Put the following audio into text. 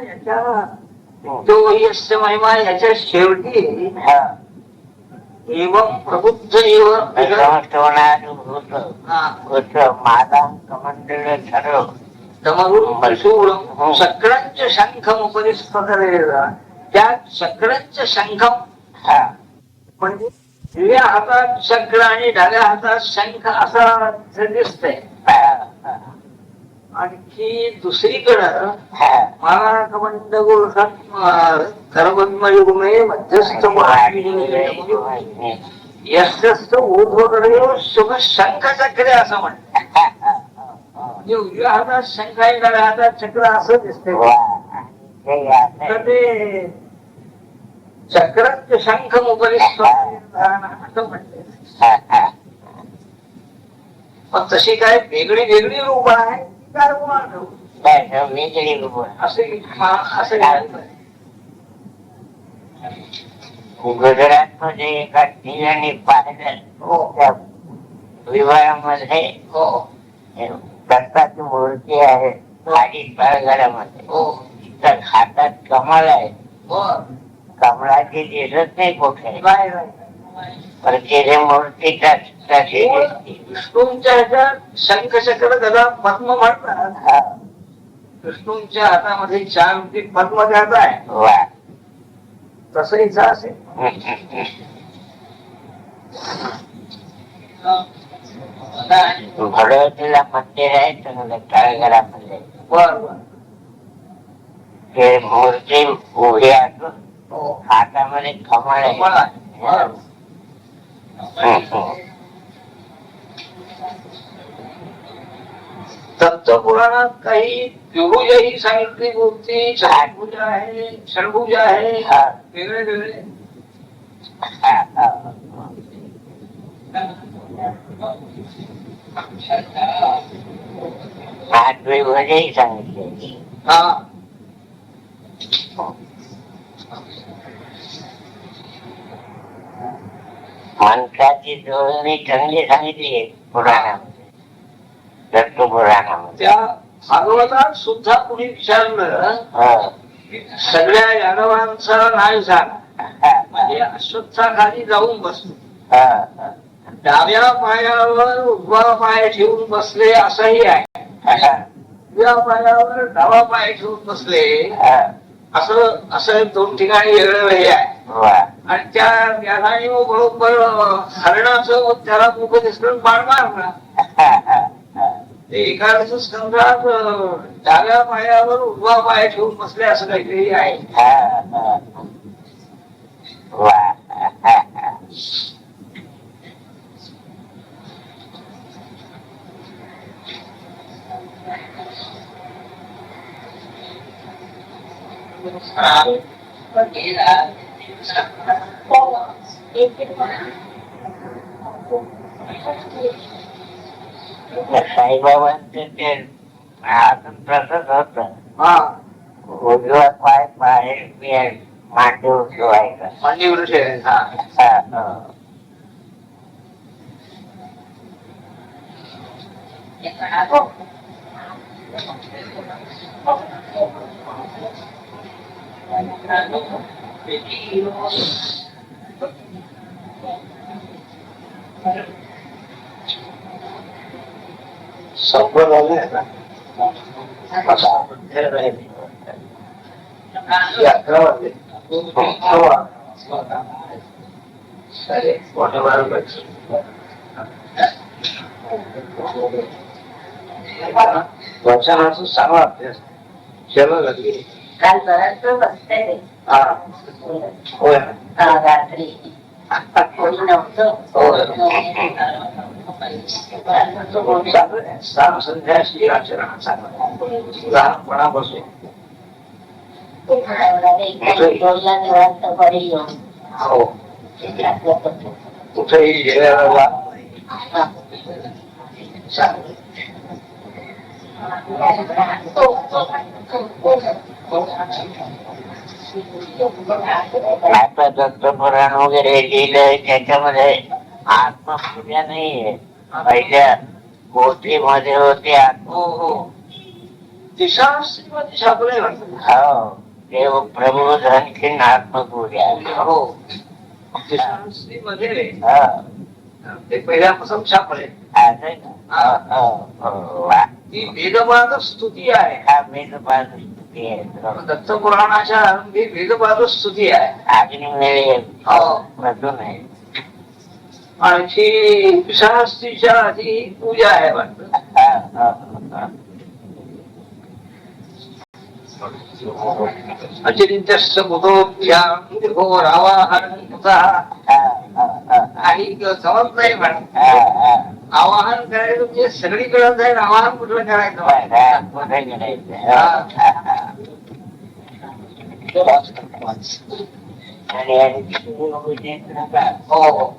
याच्या तो यश महिमा याच्या शेवटी एवं प्रबुद्ध शक्रांच शंखम उपरिस्फुटलेला त्या शक्रांच शंखम म्हणजे उजव्या हातात शंख आणि डाव्या हातात शंख असा दिसतंय. आणखी दुसरीकडं महाकमंड कर्मयुग्मे मध्यस्थ यशस्थ ऊर्ध्वकडे शुभ शंख चक्रे असं म्हणतात. म्हणजे उजव्या हातात शंख आहे डाव्या हातात चक्र असं दिसतंय. तर ते चक्रांच शंख उपरिस्थ असं म्हणते. पण तशी काय वेगळी वेगळी रूप आहे वेगळी रूप गुजरात मध्ये एका ठिकाणी पाहिलं विवाहामध्ये दत्ताची मूर्ती आहे खाली तळघरामध्ये तर हातात कमळ आहे. कमळाची दिसत नाही कुठे पण तिथे मूर्ती विष्णूंच्या ह्याच्यात शंख चक्र गदा पद्म म्हणतात. विष्णूंच्या हातामध्ये चार पद्म जात आहे तसं इथं असेल. भगवतीला मंदिर आहे चांगलं तळघरामध्ये. ते मूर्ती उभी असून हातामध्ये कमळ आहे. दत्तपुराणात काही द्विभुजाही सांगितली मूर्ती चतुर्भुजा आहे षडभुजा आहे वेगळे वेगळे. द्विभुजाही सांगितले. मंत्राची जोडणी चांगली सांगितली पुराणामध्ये दत्त पुराणामध्ये. त्या भागवतात सुद्धा कुणी विचारलं सगळ्या यादवांचा नाश झाला म्हणजे अश्वत्थाखाली जाऊन बसलो डाव्या पायावर उजवा पाय ठेवून बसले असंही आहे. उजव्या पायावर डावा पाय ठेवून बसले असं असं दोन ठिकाणी वेगळं हे आहे. आणि त्या व्याधाने बरोबर हरणाचं त्याला मुख दिसलं बाण मारला. एकादश स्कंधात डाव्या पायावर उजवा पाय ठेवून बसले असं काहीतरी आहे. साईबाबांचं ते तसंच होत. उजवा पाय बाहेर मांडीवर ठेवायचा. मांडीवर ठेवायचा. संपत आले ना वचनाचं चांगला अभ्यास केला लागले. काल बराच बसते होय रात्री कोणी नव्हतं. संध्याशी आचरण चांगलं लहानपणापासून निवांत बरी येऊन हो कुठेही गेल्याला चांगलं. आता दत्त पुराण वगैरे लिहिलंय त्याच्यामध्ये आत्मपूजा नाहीये. पहिल्या पोथीमध्ये होते हो हो दिशाश्रीमध्ये छापले वाटतं. हो देव प्रबोध आणखीन आत्मपूजा हो दिशाश्रीमध्ये हा ते पहिल्यापासून छापले. असं ना हो हो वा ती वेदपाद स्तुती आहे. हा मेघपाद स्तुती आहे दत्त पुराणाच्या आरंभी वेदपाद स्तुती आहे. अग्निवेळे हो. मधून आहे आणखी विषास्तीच्या आधी पूजा आहे वाटतं. हा, हा, हा. अचिंत्यस्य बुधोभ्यां घोरावाहनचा हा, हा, हा. आणि समज नाही म्हणत. हा, हा. आवाहन करायचं म्हणजे सगळीकडे जाईल आवाहन कुठलं करायचं. हा, कुठे गेलायचं? हा, हा, हा. आणि हो हो